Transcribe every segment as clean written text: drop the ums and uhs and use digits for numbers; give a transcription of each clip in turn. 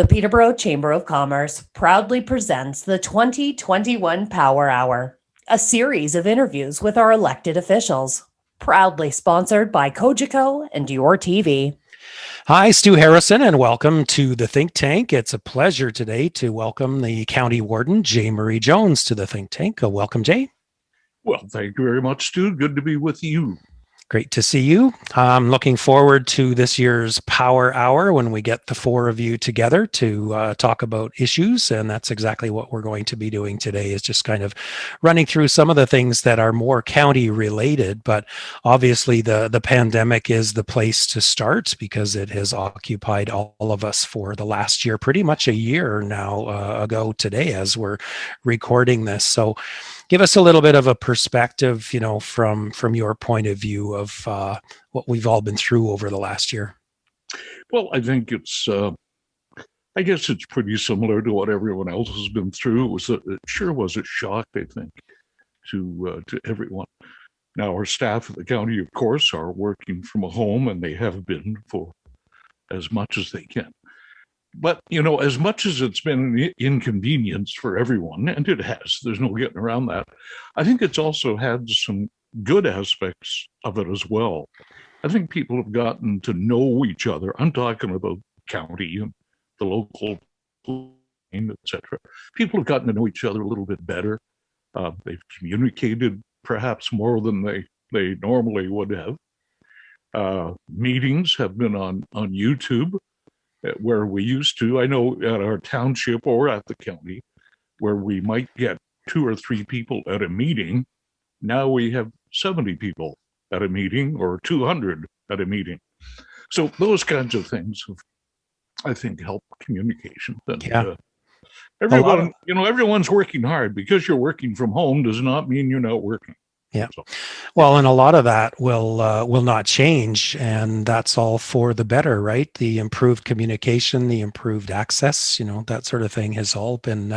The Peterborough Chamber of Commerce proudly presents the 2021 Power Hour, a series of interviews with our elected officials, proudly sponsored by Cogeco and your TV. Hi, Stu Harrison, and welcome to the Think Tank. It's a pleasure today to welcome the County Warden, J. Marie Jones, to the Think Tank. Welcome, Jay. Well, thank you very much, Stu. Good to be with you. Great to see you. I'm looking forward to this year's Power Hour when we get the four of you together to talk about issues. And that's exactly what we're going to be doing today, is just kind of running through some of the things that are more county related. But obviously the pandemic is the place to start because it has occupied all of us for the last year, pretty much a year now ago today as we're recording this. So give us a little bit of a perspective, from your point of view of what we've all been through over the last year. Well, I think I guess it's pretty similar to what everyone else has been through. It sure was a shock, I think, to everyone. Now, our staff at the county, of course, are working from home, and they have been for as much as they can. But, as much as it's been an inconvenience for everyone, and it has, there's no getting around that, I think it's also had some good aspects of it as well. I think people have gotten to know each other. I'm talking about county and the local, etc. People have gotten to know each other a little bit better. They've communicated perhaps more than they normally would have. Meetings have been on YouTube, where we used to, I know at our township or at the county, where we might get 2 or 3 people at a meeting. Now we have 70 people at a meeting or 200 at a meeting. So those kinds of things have, I think, helped communication. And, everyone's working hard. Because you're working from home does not mean you're not working. Yeah. Well, and a lot of that will not change, and that's all for the better, right? The improved communication, the improved access, that sort of thing has all been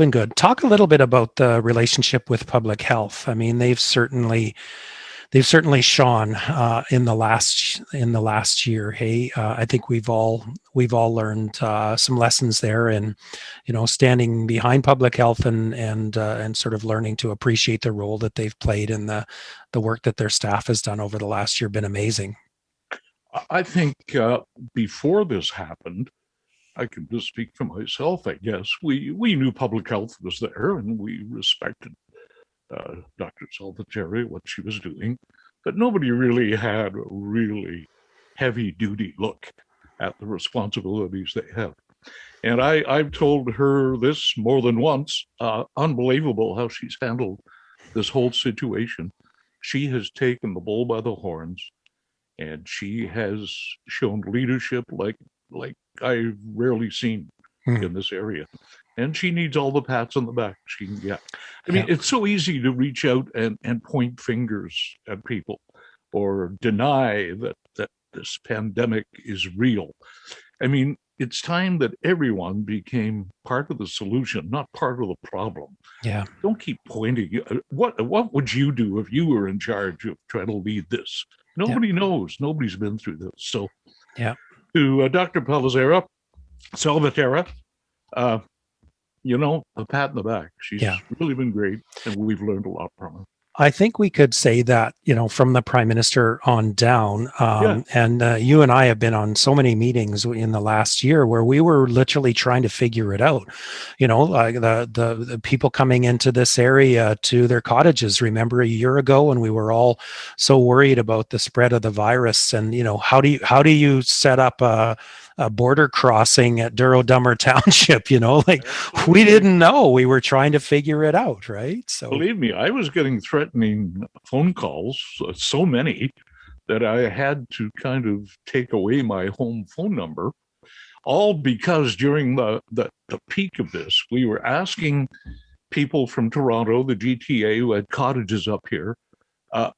good. Talk a little bit about the relationship with public health. I mean, they've certainly shone in the last year. Hey, I think we've all learned some lessons there, and standing behind public health and sort of learning to appreciate the role that they've played in the work that their staff has done over the last year. Been amazing. I think before this happened, I can just speak for myself. I guess we knew public health was there, and we respected Dr. Salvatore, what she was doing, but nobody really had a really heavy-duty look at the responsibilities they have. And I've told her this more than once, unbelievable how she's handled this whole situation. She has taken the bull by the horns, and she has shown leadership like I've rarely seen in this area. And she needs all the pats on the back she can get. I mean, it's so easy to reach out and point fingers at people or deny that this pandemic is real. I mean, it's time that everyone became part of the solution, not part of the problem. Yeah. Don't keep pointing. What would you do if you were in charge of trying to lead this? Nobody knows. Nobody's been through this. So, to Dr. Salvatore, a pat in the back. She's really been great, and we've learned a lot from her. I think we could say that, from the Prime Minister on down, and you and I have been on so many meetings in the last year where we were literally trying to figure it out. Like the people coming into this area to their cottages. Remember a year ago when we were all so worried about the spread of the virus, and how do you set up a border crossing at Duro-Dummer Township? We didn't know. We were trying to figure it out, right? So believe me, I was getting threatening phone calls, so many that I had to kind of take away my home phone number, all because during the peak of this, we were asking people from Toronto, the GTA, who had cottages up here,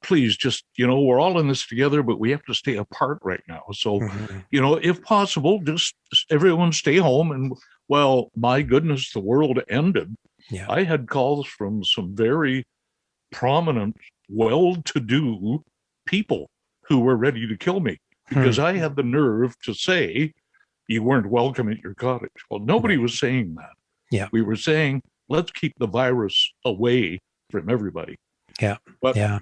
please just, we're all in this together, but we have to stay apart right now. So, if possible, just everyone stay home. And well, my goodness, the world ended. Yeah. I had calls from some very prominent, well-to-do people who were ready to kill me because I had the nerve to say you weren't welcome at your cottage. Well, nobody was saying that. Yeah. We were saying, let's keep the virus away from everybody. Yeah. But yeah.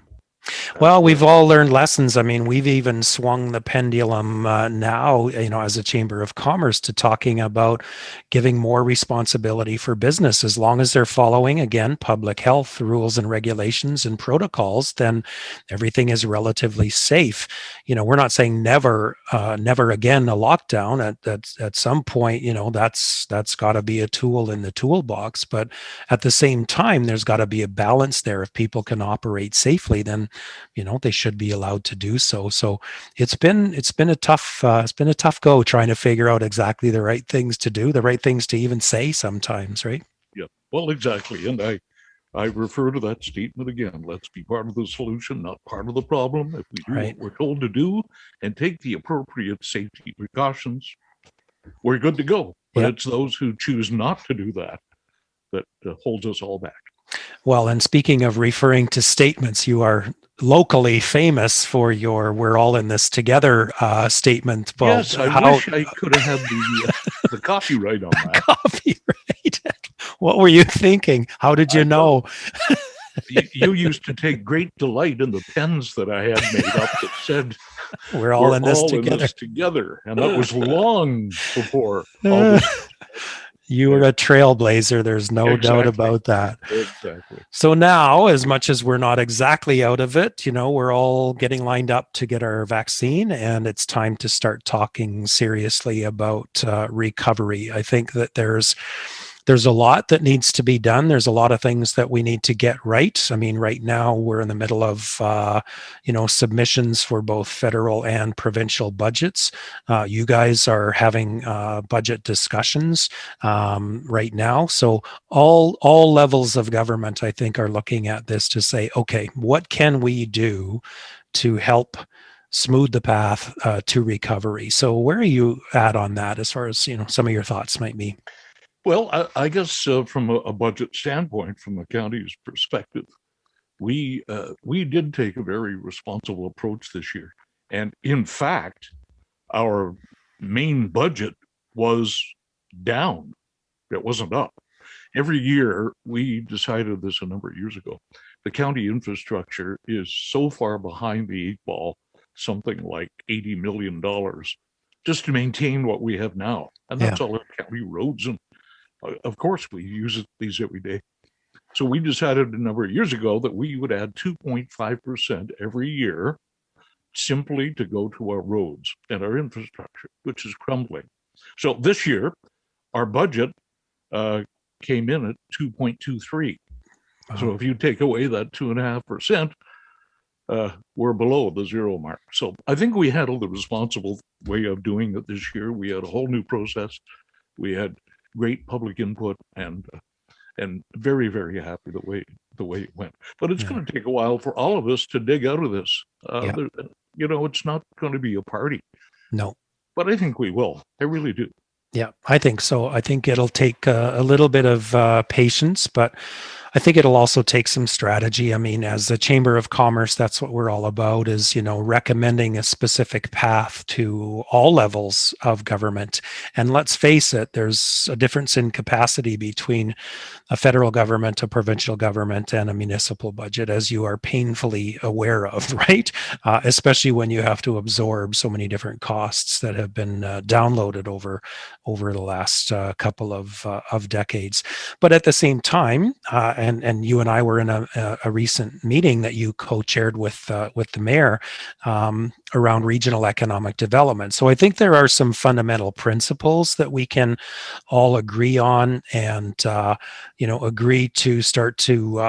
Well, we've all learned lessons. I mean, we've even swung the pendulum now, as a Chamber of Commerce to talking about giving more responsibility for business. As long as they're following, again, public health rules and regulations and protocols, then everything is relatively safe. We're not saying never again a lockdown. At some point, that's got to be a tool in the toolbox. But at the same time, there's got to be a balance there. If people can operate safely, then they should be allowed to do so. So it's been a tough go trying to figure out exactly the right things to do, the right things to even say sometimes, right? Yeah, well, exactly. And I refer to that statement again. Let's be part of the solution, not part of the problem. If we do Right. what we're told to do and take the appropriate safety precautions, we're good to go. But Yep. it's those who choose not to do that holds us all back. Well, and speaking of referring to statements, you are locally famous for your "we're all in this together" statement. Well, Yes, I wish I could have had the copyright on that. Copyright. What were you thinking? How did you know? You used to take great delight in the pens that I had made up that said, we're all in this together. And that was long before all this. You were a trailblazer. There's no doubt about that. Exactly. So now, as much as we're not exactly out of it, we're all getting lined up to get our vaccine, and it's time to start talking seriously about recovery. I think that there's a lot that needs to be done. There's a lot of things that we need to get right. I mean, right now we're in the middle of, submissions for both federal and provincial budgets. You guys are having budget discussions right now. So all levels of government, I think, are looking at this to say, okay, what can we do to help smooth the path to recovery? So where are you at on that as far as, some of your thoughts might be? Well, I guess from a budget standpoint, from the county's perspective, we did take a very responsible approach this year. And in fact, our main budget was down. It wasn't up. Every year, we decided this a number of years ago, the county infrastructure is so far behind the 8 ball, something like $80 million, just to maintain what we have now. And that's all our county roads. And of course, we use these every day. So we decided a number of years ago that we would add 2.5% every year simply to go to our roads and our infrastructure, which is crumbling. So this year, our budget came in at 2.23. So if you take away that 2.5%, we're below the zero mark. So I think we handled the responsible way of doing it this year. We had a whole new process. We had great public input and very, very happy the way it went. But it's going to take a while for all of us to dig out of this. It's not going to be a party. No. But I think we will. I really do. Yeah, I think so. I think it'll take a little bit of patience, but I think it'll also take some strategy. I mean, as a Chamber of Commerce, that's what we're all about, is, recommending a specific path to all levels of government. And let's face it, there's a difference in capacity between a federal government, a provincial government, and a municipal budget, as you are painfully aware of, right? Especially when you have to absorb so many different costs that have been downloaded over the last couple of decades. But at the same time, and you and I were in a recent meeting that you co-chaired with the mayor around regional economic development. So I think there are some fundamental principles that we can all agree on, and agree to start to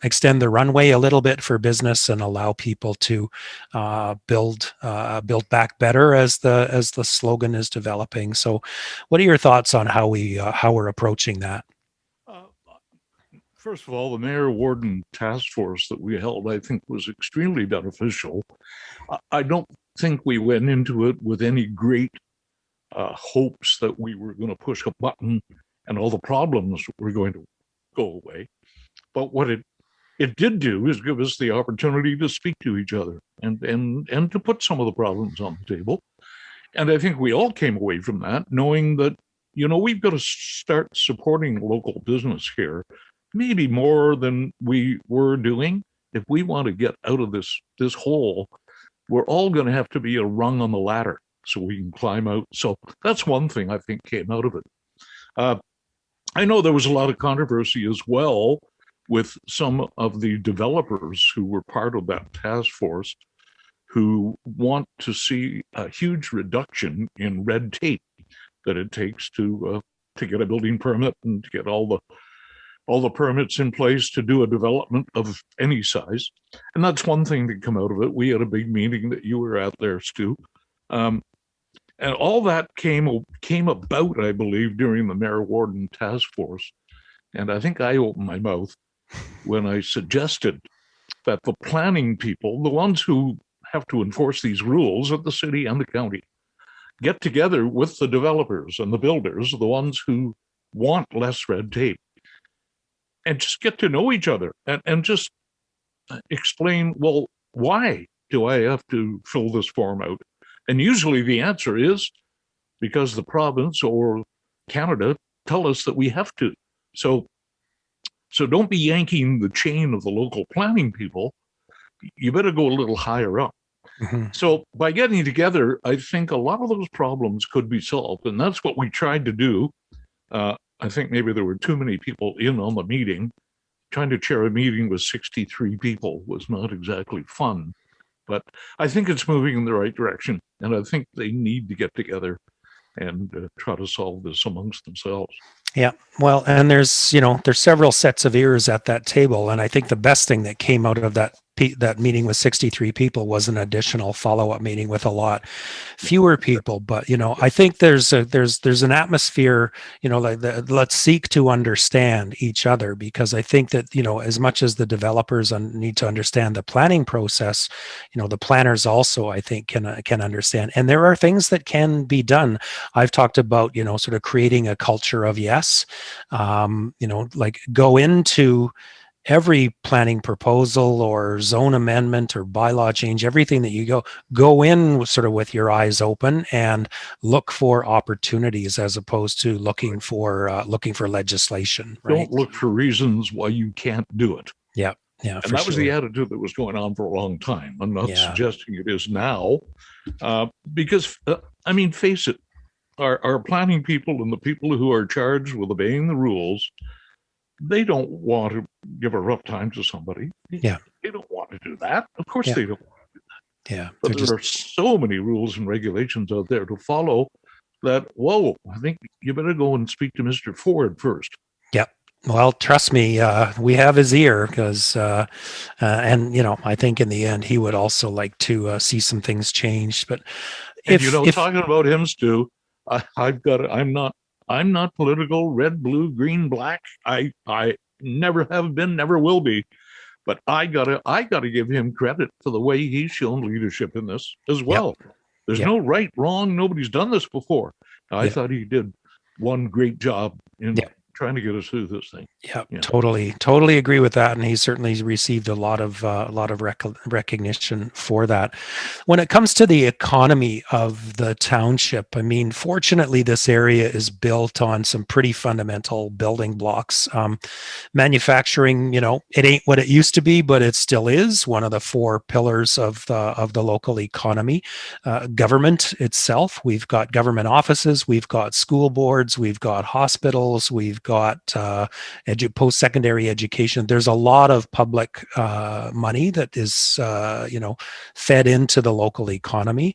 extend the runway a little bit for business and allow people to build back better, as the slogan is developing. So, what are your thoughts on how we're approaching that? First of all, the Mayor Warden task force that we held, I think, was extremely beneficial. I don't think we went into it with any great hopes that we were going to push a button and all the problems were going to go away. But what it did do is give us the opportunity to speak to each other and to put some of the problems on the table. And I think we all came away from that knowing that, we've got to start supporting local business here, maybe more than we were doing. If we want to get out of this hole, we're all going to have to be a rung on the ladder so we can climb out. So that's one thing I think came out of it. I know there was a lot of controversy as well with some of the developers who were part of that task force who want to see a huge reduction in red tape that it takes to get a building permit and to get all the permits in place to do a development of any size. And that's one thing to come out of it. We had a big meeting that you were at there, Stu. And all that came about, I believe, during the Mayor Warden task force. And I think I opened my mouth when I suggested that the planning people, the ones who have to enforce these rules at the city and the county, get together with the developers and the builders, the ones who want less red tape, and just get to know each other and just explain, well, why do I have to fill this form out? And usually the answer is because the province or Canada tell us that we have to. So don't be yanking the chain of the local planning people. You better go a little higher up. Mm-hmm. So by getting together, I think a lot of those problems could be solved. And that's what we tried to do. I think maybe there were too many people in on the meeting. Trying to chair a meeting with 63 people was not exactly fun. But I think it's moving in the right direction. And I think they need to get together and try to solve this amongst themselves. Yeah. Well, and there's several sets of ears at that table. And I think the best thing that came out of that meeting with 63 people was an additional follow-up meeting with a lot fewer people. But, I think there's an atmosphere, like let's seek to understand each other, because I think that, as much as the developers need to understand the planning process, the planners also, I think, can understand. And there are things that can be done. I've talked about, sort of creating a culture of yes, like go into every planning proposal or zone amendment or bylaw change, everything that you go in sort of with your eyes open and look for opportunities as opposed to looking for legislation. Right? Don't look for reasons why you can't do it. Yeah. Yeah. And that was the attitude that was going on for a long time. I'm not suggesting it is now, because I mean, face it, our planning people and the people who are charged with obeying the rules, they don't want to give a rough time to somebody. Yeah. They don't want to do that. Of course they don't want to do that. Yeah. But there are so many rules and regulations out there to follow that, whoa, I think you better go and speak to Mr. Ford first. Yep. Well, trust me, we have his ear because, and I think in the end he would also like to see some things changed. But talking about him, Stu, I'm not political, red, blue, green, black. I never have been, never will be. But I gotta give him credit for the way he's shown leadership in this as well. Yep. There's no right, wrong. Nobody's done this before. I thought he did one great job in trying to get us through this thing. Yeah, totally agree with that, and he certainly received a lot of recognition for that. When it comes to the economy of the township, I mean, fortunately, this area is built on some pretty fundamental building blocks. Manufacturing, it ain't what it used to be, but it still is one of the four pillars of the local economy. Government itself, we've got government offices, we've got school boards, we've got hospitals, we've got post-secondary education. There's a lot of public money that is, fed into the local economy.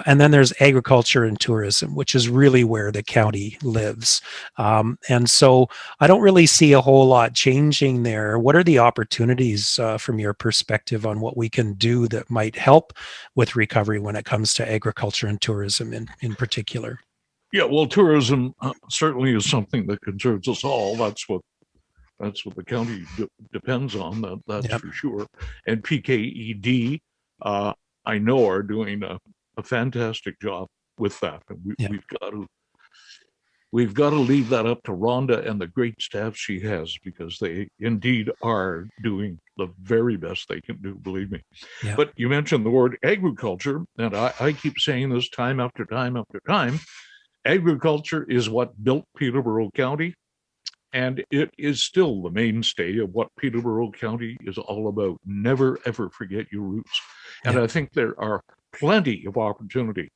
And then there's agriculture and tourism, which is really where the county lives. And so I don't really see a whole lot changing there. What are the opportunities from your perspective on what we can do that might help with recovery when it comes to agriculture and tourism in particular? Yeah, well, tourism certainly is something that concerns us all. That's what the county depends on. That's for sure. And PKED, I know, are doing a fantastic job with that. And we've got to leave that up to Rhonda and the great staff she has, because they indeed are doing the very best they can do, believe me. Yeah. But you mentioned the word agriculture, and I keep saying this time after time after time. Agriculture is what built Peterborough County, and it is still the mainstay of what Peterborough County is all about. Never, ever forget your roots. And Yeah. I think there are plenty of opportunities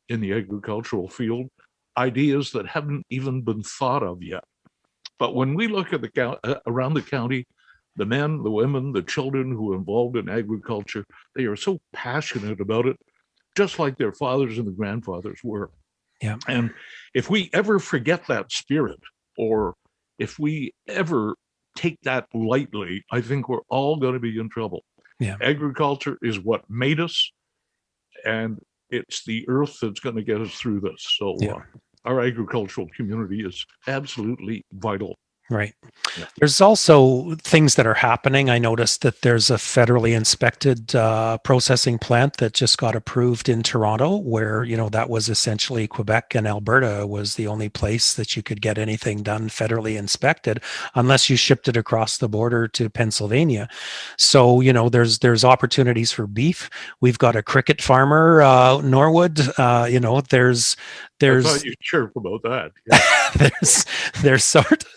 in the agricultural field, ideas that haven't even been thought of yet. But when we look at around the county, the men, the women, the children who are involved in agriculture, they are so passionate about it, just like their fathers and the grandfathers were. Yeah. And if we ever forget that spirit, or if we ever take that lightly, I think we're all going to be in trouble. Yeah. Agriculture is what made us, and it's the earth that's going to get us through this. So our agricultural community is absolutely vital. Right. Yeah. There's also things that are happening. I noticed that there's a federally inspected processing plant that just got approved in Toronto, where, that was essentially Quebec and Alberta was the only place that you could get anything done federally inspected unless you shipped it across the border to Pennsylvania. So, there's opportunities for beef. We've got a cricket farmer, Norwood. There's I thought you'd chirp about that. Yeah.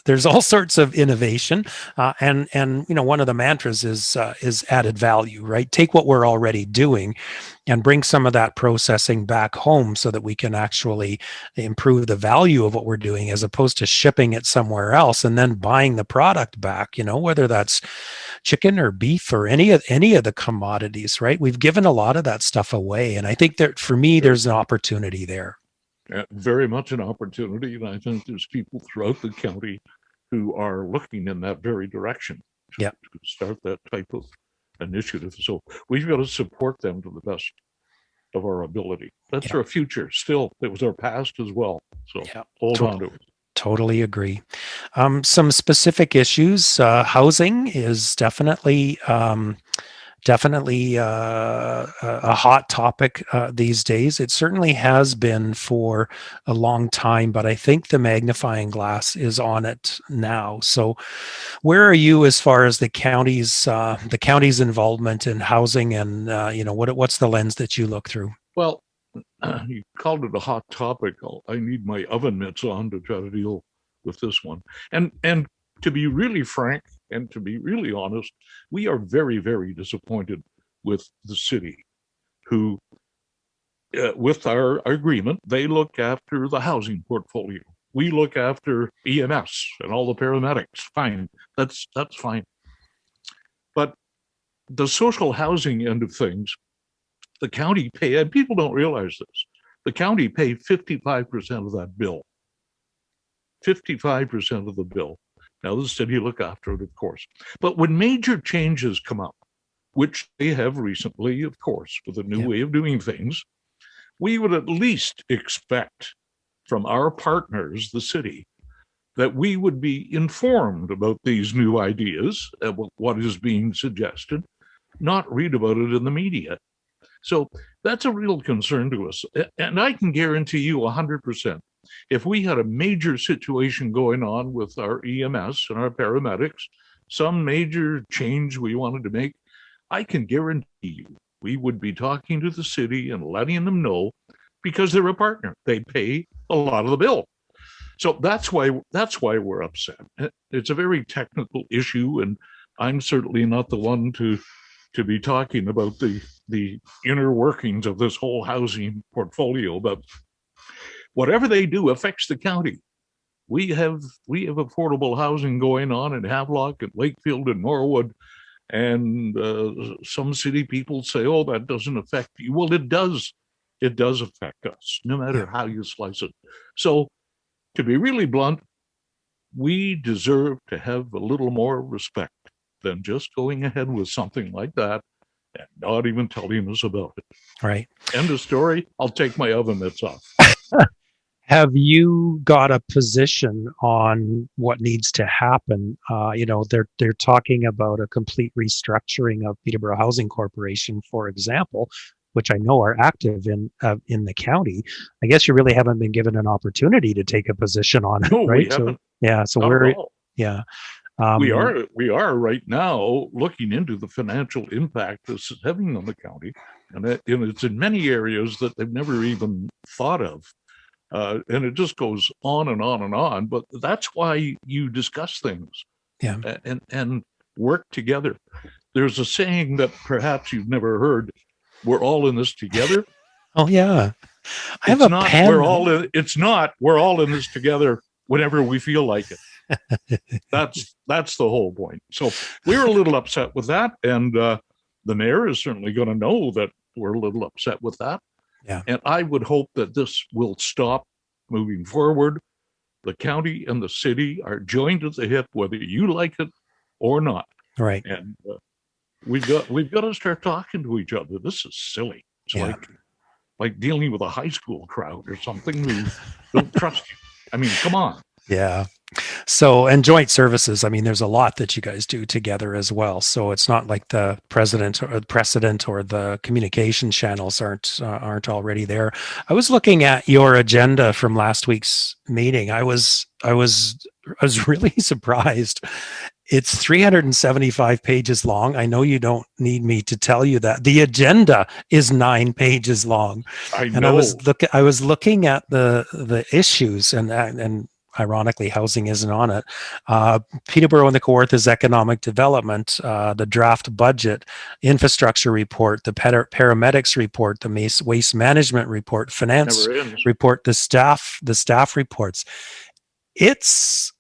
there's all sorts of innovation, and one of the mantras is added value, right? Take what we're already doing and bring some of that processing back home so that we can actually improve the value of what we're doing, as opposed to shipping it somewhere else and then buying the product back, whether that's chicken or beef or any of the commodities, right? We've given a lot of that stuff away, and I think that for me, there's an opportunity there. Very much an opportunity, and I think there's people throughout the county who are looking in that very direction to start that type of initiative. So we've got to support them to the best of our ability. That's our future still. It was our past as well. So hold on to it. Totally agree. Some specific issues. Housing is definitely a hot topic these days. It certainly has been for a long time, but I think the magnifying glass is on it now. So where are you as far as the county's involvement in housing, and what's the lens that you look through? Well, you called it a hot topic. I need my oven mitts on to try to deal with this one. And to be really frank, and to be really honest, we are very, very disappointed with the city, who, with our agreement, they look after the housing portfolio. We look after EMS and all the paramedics. Fine, that's fine. But the social housing end of things, the county pay, and people don't realize this, the county pay 55% of that bill. 55% of the bill. Now, the city look after it, of course. But when major changes come up, which they have recently, of course, with a new way of doing things, we would at least expect from our partners, the city, that we would be informed about these new ideas, what is being suggested, not read about it in the media. So that's a real concern to us. And I can guarantee you 100%. If we had a major situation going on with our EMS and our paramedics, some major change we wanted to make, I can guarantee you we would be talking to the city and letting them know, because they're a partner. They pay a lot of the bill. So that's why we're upset. It's a very technical issue, and I'm certainly not the one to be talking about the inner workings of this whole housing portfolio, but whatever they do affects the county. We have affordable housing going on in Havelock and Lakefield and Norwood, and some city people say, "Oh, that doesn't affect you." Well, it does. It does affect us, no matter how you slice it. So, to be really blunt, we deserve to have a little more respect than just going ahead with something like that and not even telling us about it. Right. End of story. I'll take my oven mitts off. Have you got a position on what needs to happen? They're talking about a complete restructuring of Peterborough Housing Corporation, for example, which I know are active in the county. I guess you really haven't been given an opportunity to take a position on it, No, right? we haven't. So Not at all. We are right now looking into the financial impact this is having on the county, and it's in many areas that they've never even thought of. And it just goes on and on and on. But that's why you discuss things, Yeah. and work together. There's a saying that perhaps you've never heard: "We're all in this together." Oh yeah. I have It's a not. pen. It's not. We're all in this together whenever we feel like it. That's the whole point. So we were a little upset with that, and the mayor is certainly going to know that we're a little upset with that. Yeah. And I would hope that this will stop moving forward. The county and the city are joined at the hip, whether you like it or not. Right. And we've got to start talking to each other. This is silly. It's like dealing with a high school crowd or something who don't trust you. I mean, come on. Yeah. So, and joint services, I mean, there's a lot that you guys do together as well. So it's not like the precedent or the communication channels aren't already there. I was looking at your agenda from last week's meeting. I was really surprised. It's 375 pages long. I know you don't need me to tell you that. The agenda is 9 pages long. I know. And I was looking at the issues, and ironically, housing isn't on it. Peterborough and the Kawarthas economic development, the draft budget, infrastructure report, the paramedics report, the waste management report, finance report, the staff reports. It's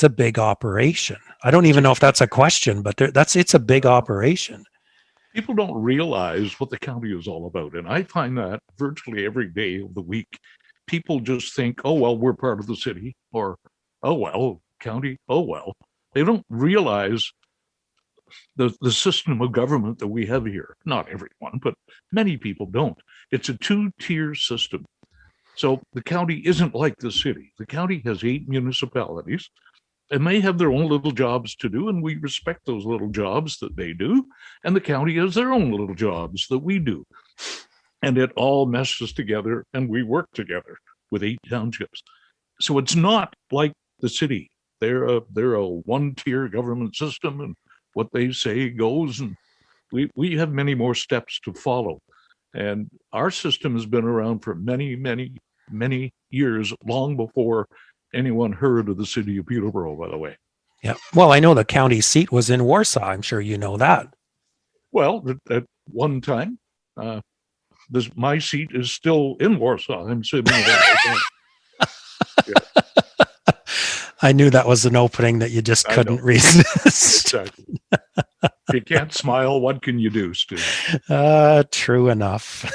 a big operation. I don't even know if that's a question, but it's a big operation. People don't realize what the county is all about, and I find that virtually every day of the week. People just think, oh, well, we're part of the city, or, oh, well, county, oh, well. They don't realize the system of government that we have here. Not everyone, but many people don't. It's a 2-tier system. So the county isn't like the city. The county has 8 municipalities, and they have their own little jobs to do, and we respect those little jobs that they do, and the county has their own little jobs that we do. And it all meshes together, and we work together with 8 townships. So it's not like the city. They're a 1-tier government system, and what they say goes, and we have many more steps to follow. And our system has been around for many, many, many years, long before anyone heard of the city of Peterborough, by the way. Yeah. Well, I know the county seat was in Warsaw. I'm sure you know that. Well, at one time, my seat is still in Warsaw. I'm sitting there. Yeah. I knew that was an opening that you just couldn't resist. Exactly. If you can't smile, what can you do, Stu? True enough.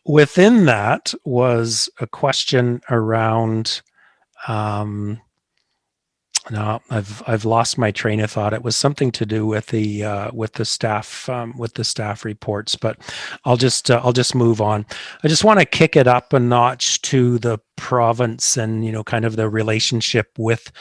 Within that was a question around. No, I've lost my train of thought. It was something to do with the staff reports, but I'll just move on. I just want to kick it up a notch to the province and kind of the relationship with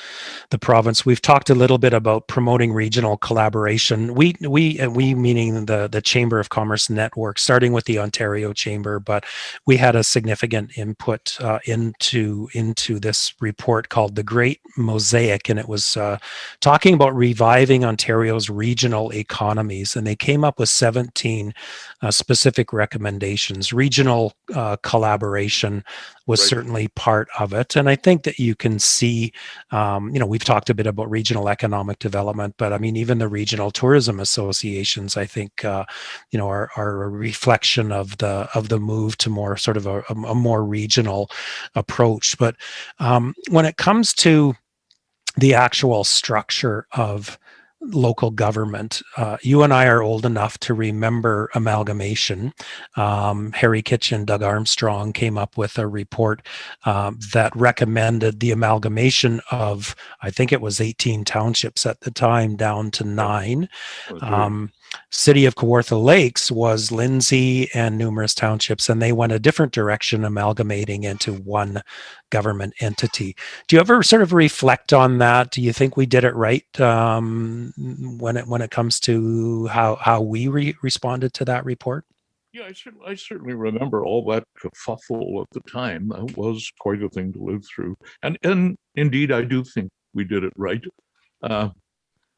the province. We've talked a little bit about promoting regional collaboration. We meaning the Chamber of Commerce network, starting with the Ontario Chamber, but we had a significant input into this report called The Great Mosaic, and it was talking about reviving Ontario's regional economies, and they came up with 17 specific recommendations. Regional collaboration was certainly part of it, and I think that you can see, we've talked a bit about regional economic development, but I mean, even the regional tourism associations, I think, are a reflection of the move to more sort of a more regional approach. But when it comes to the actual structure of local government, you and I are old enough to remember amalgamation. Harry Kitchen, Doug Armstrong came up with a report that recommended the amalgamation of, I think it was 18 townships at the time, down to 9. City of Kawartha Lakes was Lindsay and numerous townships, and they went a different direction, amalgamating into one government entity. Do you ever sort of reflect on that? Do you think we did it right when it comes to how we responded to that report? Yeah, I certainly remember all that kerfuffle at the time. That was quite a thing to live through. And indeed, I do think we did it right.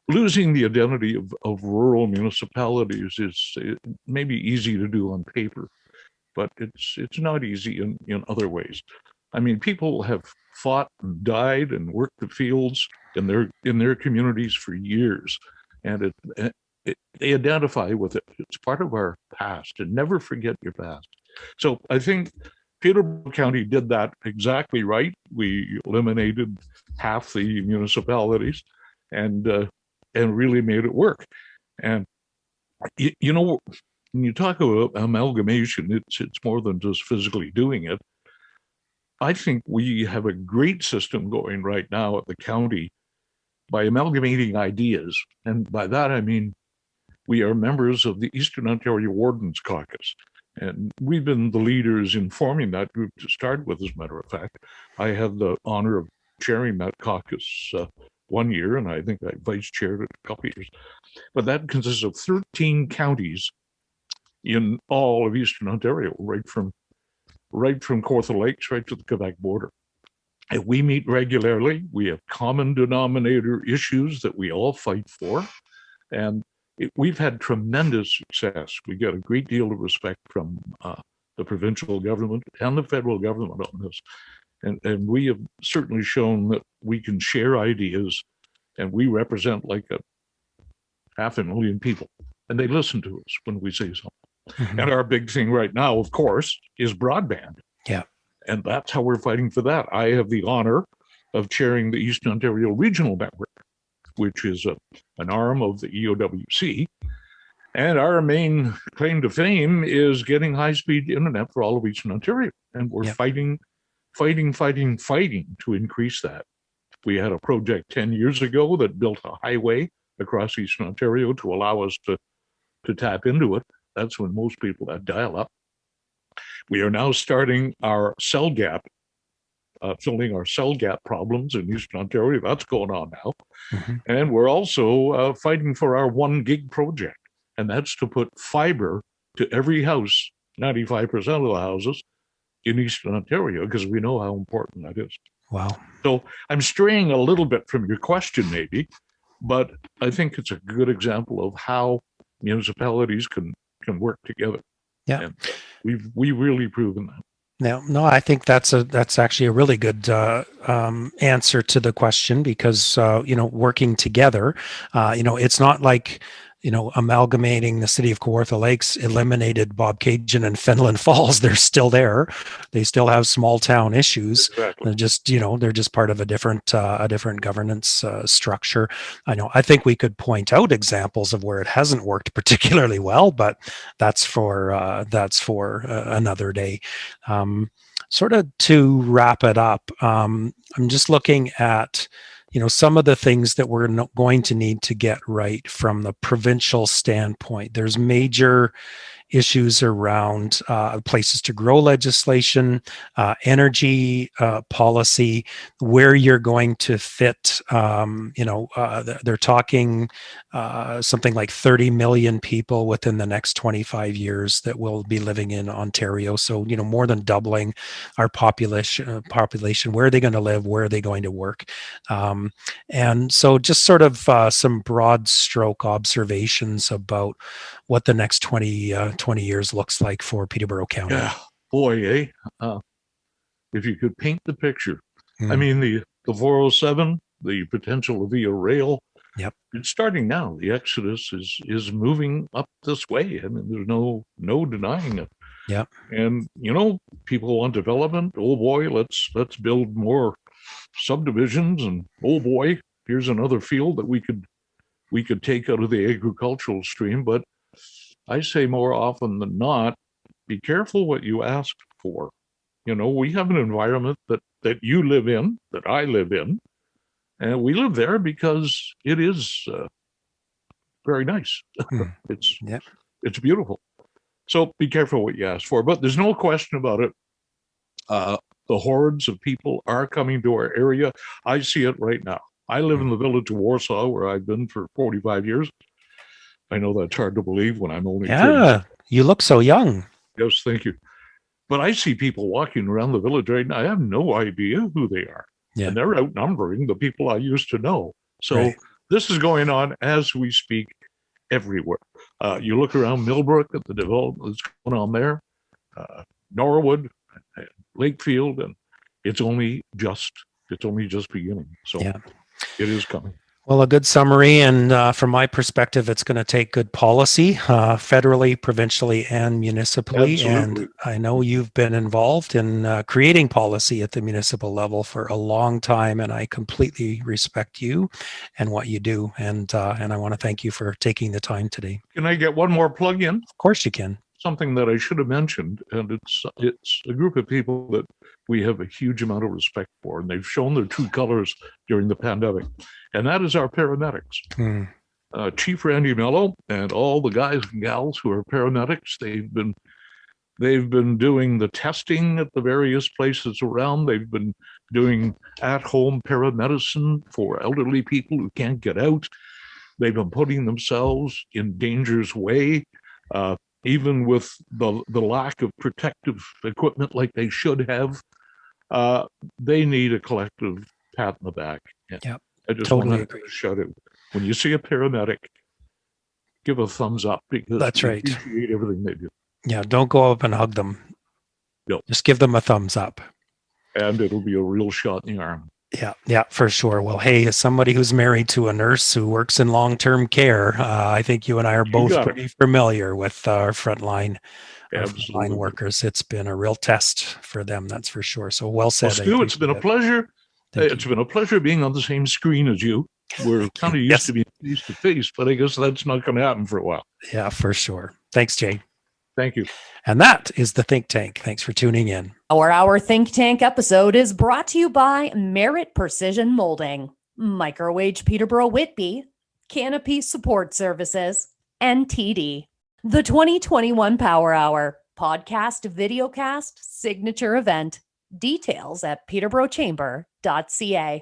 Losing the identity of rural municipalities is maybe easy to do on paper, but it's not easy in other ways. I mean, people have fought and died and worked the fields in their communities for years, and they identify with it. It's part of our past, and never forget your past. So I think Peterborough County did that exactly right. We eliminated half the municipalities, and really made it work. And you know, when you talk about amalgamation, it's more than just physically doing it. I think we have a great system going right now at the county by amalgamating ideas. And by that, I mean, we are members of the Eastern Ontario Wardens Caucus. And we've been the leaders in forming that group to start with, as a matter of fact. I had the honor of chairing that caucus 1 year, and I think I vice chaired it a couple of years. But that consists of 13 counties in all of Eastern Ontario, right from Kawartha Lakes right to the Quebec border. And we meet regularly. We have common denominator issues that we all fight for. And we've had tremendous success. We get a great deal of respect from the provincial government and the federal government on this. And we have certainly shown that we can share ideas, and we represent like 500,000 people. And they listen to us when we say something. Mm-hmm. And our big thing right now, of course, is broadband. Yeah. And that's how we're fighting for that. I have the honor of chairing the Eastern Ontario Regional Network, which is an arm of the EOWC. And our main claim to fame is getting high-speed internet for all of Eastern Ontario. And we're fighting to increase that. We had a project 10 years ago that built a highway across Eastern Ontario to allow us to tap into it. That's when most people had dial-up. We are now starting our cell gap, filling our cell gap problems in Eastern Ontario. That's going on now. Mm-hmm. And we're also fighting for our 1 gig project. And that's to put fiber to every house, 95% of the houses in Eastern Ontario, because we know how important that is. Wow. So I'm straying a little bit from your question, maybe, but I think it's a good example of how municipalities can work together. Yeah. And we've really proven that. No, I think that's actually a really good answer to the question, because working together, it's not like amalgamating the city of Kawartha Lakes eliminated Bobcaygeon and Fenelon Falls. They're still there. They still have small town issues. Exactly. They're just part of a different governance structure. I think we could point out examples of where it hasn't worked particularly well, but that's for another day. Sort of to wrap it up, I'm just looking at some of the things that we're going to need to get right from the provincial standpoint. There's major issues around places to grow legislation, energy policy, where you're going to fit. They're talking something like 30 million people within the next 25 years that will be living in Ontario. So, more than doubling our population. Where are they going to live? Where are they going to work? And so just sort of some broad stroke observations about what the next 20 years looks like for Peterborough County. Yeah, boy, if you could paint the picture. I mean, the 407, the potential of via rail. Yep. It's starting now. The exodus is moving up this way. I mean, there's no denying it. Yep. And people want development. Oh boy, let's build more subdivisions, and oh boy, here's another field that we could take out of the agricultural stream. But I say more often than not, be careful what you ask for. We have an environment that you live in, that I live in, and we live there because it is very nice. It's beautiful. So be careful what you ask for. But there's no question about it. The hordes of people are coming to our area. I see it right now. I live in the village of Warsaw, where I've been for 45 years. I know that's hard to believe when I'm only 30. You look so young. Yes, thank you. But I see people walking around the village right now. I have no idea who they are. Yeah. And they're outnumbering the people I used to know. So Right. this is going on as we speak everywhere. You look around Millbrook at the development that's going on there, Norwood, Lakefield, and it's only just beginning. So Yeah. it is coming. Well, a good summary. And from my perspective, it's going to take good policy, federally, provincially, and municipally. Absolutely. And I know you've been involved in creating policy at the municipal level for a long time, and I completely respect you and what you do. And I want to thank you for taking the time today. Can I get one more plug in? Of course you can. Something that I should have mentioned, and it's a group of people that we have a huge amount of respect for, and they've shown their true colors during the pandemic, and that is our paramedics. Chief Randy Mello and all the guys and gals who are paramedics, they've been doing the testing at the various places around. They've been doing at-home paramedicine for elderly people who can't get out. They've been putting themselves in danger's way. Even with the lack of protective equipment like they should have, they need a collective pat in the back. Yep, I just totally want to agree. shout it. When you see a paramedic, give a thumbs up, because That's we right. appreciate everything they do. Yeah, don't go up and hug them. No. Just give them a thumbs up. And it'll be a real shot in the arm. Yeah, for sure. Well, hey, as somebody who's married to a nurse who works in long-term care, I think you and I are both pretty familiar with our frontline workers. It's been a real test for them, that's for sure. So well said. Well, Stu, it's been a pleasure. It's been a pleasure being on the same screen as you. We're kind of used to being face to face, but I guess that's not going to happen for a while. Yeah, for sure. Thanks, Jay. Thank you. And that is the Think Tank. Thanks for tuning in. Our Think Tank episode is brought to you by Merit Precision Molding, Microwave Peterborough Whitby, Canopy Support Services, and TD. The 2021 Power Hour, podcast, videocast, signature event. Details at peterboroughchamber.ca.